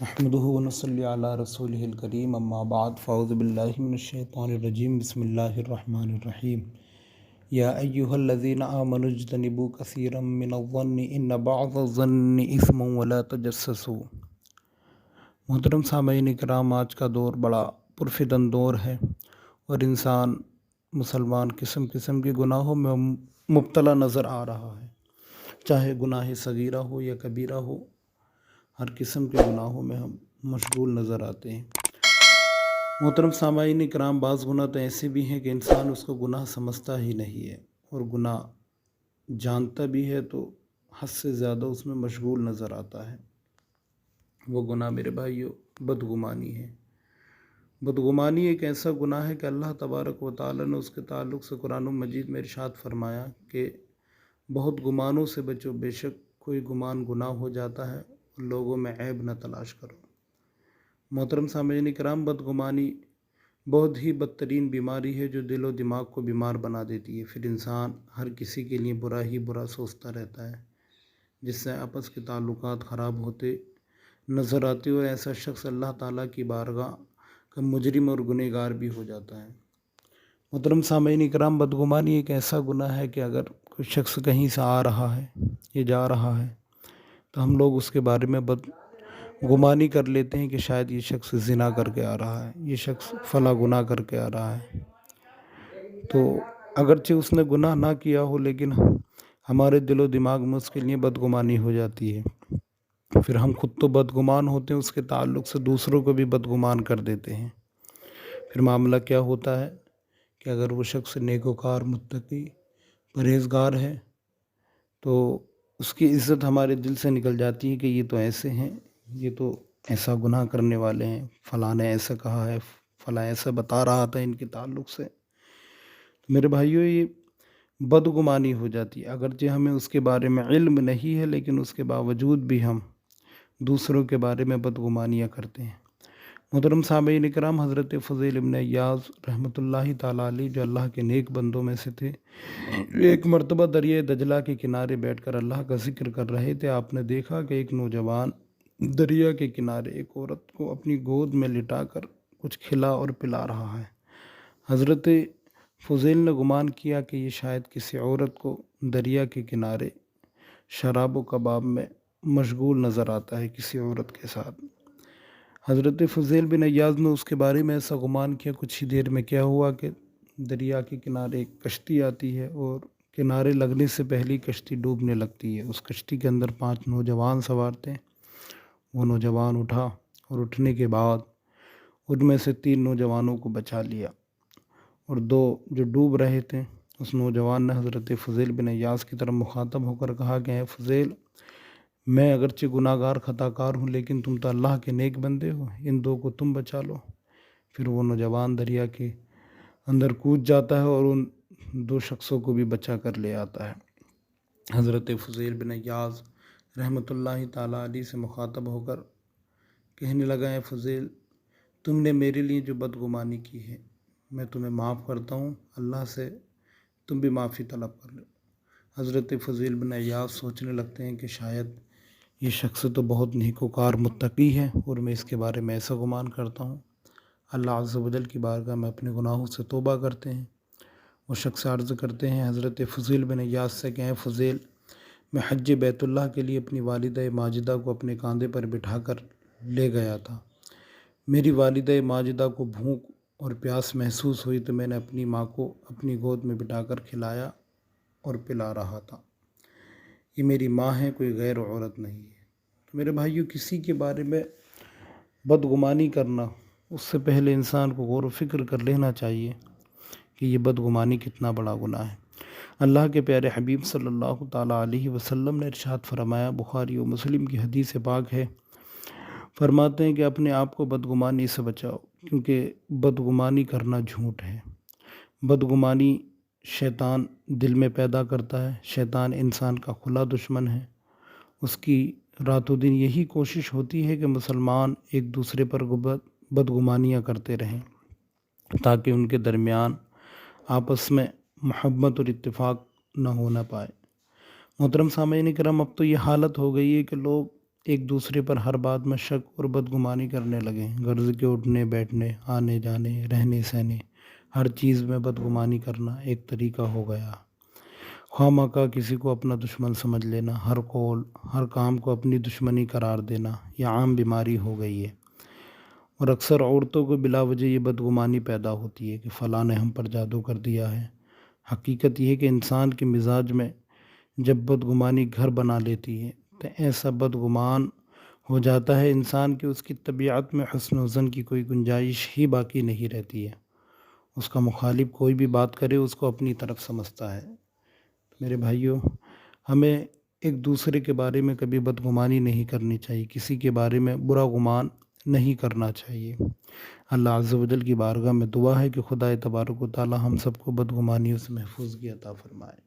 نحمدہ ونصلی علی رسولہ الکریم اما بعد فاعوذ باللہ من الشیطان الرجیم بسم اللہ الرحمن الرحیم یا ایہا الذین آمنوا اجتنبوا کثیرا من الظن ان بعض الظن اثم ولا تجسسوا۔ محترم سامعین کرام، آج کا دور بڑا پرفتن دور ہے اور انسان مسلمان قسم قسم کے گناہوں میں مبتلا نظر آ رہا ہے، چاہے گناہ صغیرہ ہو یا کبیرہ ہو، ہر قسم کے گناہوں میں ہم مشغول نظر آتے ہیں۔ محترم سامعین کرام، بعض گناہ تو ایسے بھی ہیں کہ انسان اس کو گناہ سمجھتا ہی نہیں ہے، اور گناہ جانتا بھی ہے تو حد سے زیادہ اس میں مشغول نظر آتا ہے۔ وہ گناہ میرے بھائیو بدگمانی ہے۔ بدگمانی ایک ایسا گناہ ہے کہ اللہ تبارک و تعالیٰ نے اس کے تعلق سے قرآن مجید میں ارشاد فرمایا کہ بہت گمانوں سے بچو، بے شک کوئی گمان گناہ ہو جاتا ہے، لوگوں میں عیب نہ تلاش کرو۔ محترم سامعین کرام، بدگمانی بہت ہی بدترین بیماری ہے جو دل و دماغ کو بیمار بنا دیتی ہے۔ پھر انسان ہر کسی کے لیے برا ہی برا سوچتا رہتا ہے، جس سے آپس کے تعلقات خراب ہوتے نظر آتے، اور ایسا شخص اللہ تعالیٰ کی بارگاہ کا مجرم اور گنہگار بھی ہو جاتا ہے۔ محترم سامعین کرام، بدگمانی ایک ایسا گناہ ہے کہ اگر کوئی شخص کہیں سے آ رہا ہے یا جا رہا ہے تو ہم لوگ اس کے بارے میں بدگمانی کر لیتے ہیں کہ شاید یہ شخص زنا کر کے آ رہا ہے، یہ شخص فلاں گناہ کر کے آ رہا ہے۔ تو اگرچہ اس نے گناہ نہ کیا ہو، لیکن ہمارے دل و دماغ میں اس کے لیے بدگمانی ہو جاتی ہے۔ پھر ہم خود تو بدگمان ہوتے ہیں، اس کے تعلق سے دوسروں کو بھی بدگمان کر دیتے ہیں۔ پھر معاملہ کیا ہوتا ہے کہ اگر وہ شخص نیکوکار، متقی، پرہیزگار ہے تو اس کی عزت ہمارے دل سے نکل جاتی ہے کہ یہ تو ایسے ہیں، یہ تو ایسا گناہ کرنے والے ہیں، فلاں نے ایسا کہا ہے، فلاں ایسا بتا رہا تھا ان کے تعلق سے۔ میرے بھائیو، یہ بدگمانی ہو جاتی ہے۔ اگرچہ ہمیں اس کے بارے میں علم نہیں ہے، لیکن اس کے باوجود بھی ہم دوسروں کے بارے میں بدگمانیاں کرتے ہیں۔ محترم سامعین کرام، حضرت فضیل بن عیاض رحمۃ اللہ تعالیٰ علیہ، جو اللہ کے نیک بندوں میں سے تھے، ایک مرتبہ دریائے دجلہ کے کنارے بیٹھ کر اللہ کا ذکر کر رہے تھے۔ آپ نے دیکھا کہ ایک نوجوان دریا کے کنارے ایک عورت کو اپنی گود میں لٹا کر کچھ کھلا اور پلا رہا ہے۔ حضرت فضیل نے گمان کیا کہ یہ شاید کسی عورت کو دریا کے کنارے شراب و کباب میں مشغول نظر آتا ہے، کسی عورت کے ساتھ۔ حضرت فضیل بن عیاض نے اس کے بارے میں ایسا گمان کیا۔ کچھ ہی دیر میں کیا ہوا کہ دریا کے کنارے ایک کشتی آتی ہے، اور کنارے لگنے سے پہلے کشتی ڈوبنے لگتی ہے۔ اس کشتی کے اندر 5 نوجوان سوار تھے۔ وہ نوجوان اٹھا، اور اٹھنے کے بعد ان میں سے 3 نوجوانوں کو بچا لیا، اور 2 جو ڈوب رہے تھے، اس نوجوان نے حضرت فضیل بن عیاض کی طرف مخاطب ہو کر کہا کہ اے فضیل، میں اگرچہ گناہ گار خطا کار ہوں، لیکن تم تو اللہ کے نیک بندے ہو، ان 2 کو تم بچا لو۔ پھر وہ نوجوان دریا کے اندر کود جاتا ہے اور ان 2 شخصوں کو بھی بچا کر لے آتا ہے۔ حضرت فضیل بن عیاض رحمۃ اللہ تعالیٰ علیہ سے مخاطب ہو کر کہنے لگا، اے فضیل، تم نے میرے لیے جو بدگمانی کی ہے، میں تمہیں معاف کرتا ہوں، اللہ سے تم بھی معافی طلب کر لو۔ حضرت فضیل بن عیاض سوچنے لگتے ہیں کہ شاید یہ شخص تو بہت نیکوکار متقی ہے، اور میں اس کے بارے میں ایسا گمان کرتا ہوں۔ اللہ عز و جل کی بارگاہ میں اپنے گناہوں سے توبہ کرتے ہیں۔ وہ شخص عرض کرتے ہیں حضرت فضیل بن عیاض سے کہ اے فضیل، میں حج بیت اللہ کے لیے اپنی والدہ ماجدہ کو اپنے کاندھے پر بٹھا کر لے گیا تھا۔ میری والدہ ماجدہ کو بھوک اور پیاس محسوس ہوئی تو میں نے اپنی ماں کو اپنی گود میں بٹھا کر کھلایا اور پلا رہا تھا۔ یہ میری ماں ہے، کوئی غیر عورت نہیں ہے۔ تو میرے بھائیو، کسی کے بارے میں بدگمانی کرنا، اس سے پہلے انسان کو غور و فکر کر لینا چاہیے کہ یہ بدگمانی کتنا بڑا گناہ ہے۔ اللہ کے پیارے حبیب صلی اللہ تعالیٰ علیہ وسلم نے ارشاد فرمایا، بخاری و مسلم کی حدیث پاک ہے، فرماتے ہیں کہ اپنے آپ کو بدگمانی سے بچاؤ، کیونکہ بدگمانی کرنا جھوٹ ہے۔ بدگمانی شیطان دل میں پیدا کرتا ہے۔ شیطان انسان کا کھلا دشمن ہے۔ اس کی رات و دن یہی کوشش ہوتی ہے کہ مسلمان ایک دوسرے پر بدگمانیاں کرتے رہیں، تاکہ ان کے درمیان آپس میں محبت اور اتفاق نہ ہونا پائے۔ محترم سامعین کرام، اب تو یہ حالت ہو گئی ہے کہ لوگ ایک دوسرے پر ہر بات میں شک اور بدگمانی کرنے لگیں، غرض کے اٹھنے بیٹھنے، آنے جانے، رہنے سہنے، ہر چیز میں بدگمانی کرنا ایک طریقہ ہو گیا۔ خواہ مخواہ کسی کو اپنا دشمن سمجھ لینا، ہر قول ہر کام کو اپنی دشمنی قرار دینا، یہ عام بیماری ہو گئی ہے۔ اور اکثر عورتوں کو بلا وجہ یہ بدگمانی پیدا ہوتی ہے کہ فلاں نے ہم پر جادو کر دیا ہے۔ حقیقت یہ ہے کہ انسان کے مزاج میں جب بدگمانی گھر بنا لیتی ہے تو ایسا بدگمان ہو جاتا ہے انسان کہ اس کی طبیعت میں حسن و زن کی کوئی گنجائش ہی باقی نہیں رہتی ہے۔ اس کا مخالف کوئی بھی بات کرے اس کو اپنی طرف سمجھتا ہے۔ میرے بھائیوں، ہمیں ایک دوسرے کے بارے میں کبھی بدگمانی نہیں کرنی چاہیے، کسی کے بارے میں برا گمان نہیں کرنا چاہیے۔ اللہ عز و جل کی بارگاہ میں دعا ہے کہ خدا تبارک و تعالی ہم سب کو بدگمانیوں سے محفوظ کی عطا فرمائے۔